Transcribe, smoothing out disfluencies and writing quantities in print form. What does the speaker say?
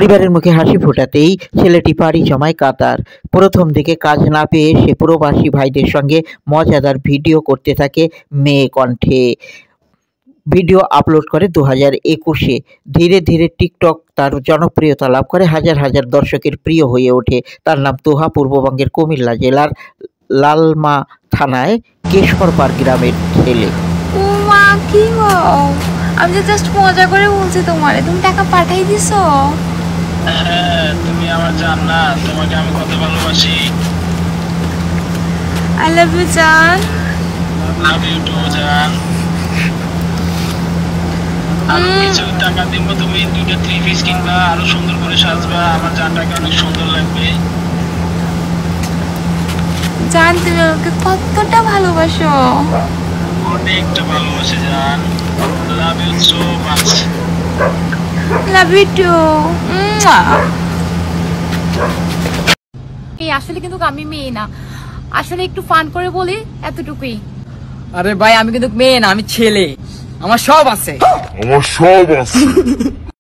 পরিবারের মুখে হাসি ফোটাতেই ছেলেটি পাড়ি জমায় কাতার। প্রথম দিকে কাজ না পেয়ে সে প্রবাসী ভাইদের সঙ্গে মজাদার ভিডিও করতে থাকে মেয়ে কণ্ঠে। ভিডিও আপলোড করে 2021-এ। ধীরে ধীরে টিকটক তার জনপ্রিয়তা লাভ করে, হাজার হাজার দর্শকের প্রিয় হয়ে ওঠে। তার নাম তোহা, পূর্ববঙ্গের কুমিল্লা জেলার লালমা থানায় কেশরপাড় গ্রামের ছেলে। ও মা, কি গো, আমি তো জাস্ট মজা করে বলছি তোমারে, তুমি টাকা পাঠাই দিছো? হ্যাঁ, তুমি আমার জান না, তোমাকে আমি কত ভালোবাসি। আই লাভ ইউ জান। লাভ ইউ টু জান। আরো কিছু টাকা দিব, তুমি 2টা 3 পিস কিনবা, আরো সুন্দর করে সাজবা, আমার জানটাকে অনেক সুন্দর লাগবে। জান, তুমি আমাকে কতটা ভালোবাসো? অনেকটা ভালোবাসি জান। Love you so much. Love you too. এই আসলে কিন্তু আমি মেয়ে না, আসলে একটু ফান করে বলি, এতটুকুই। আরে ভাই, আমি কিন্তু মেয়ে না, আমি ছেলে, আমার সব আছে।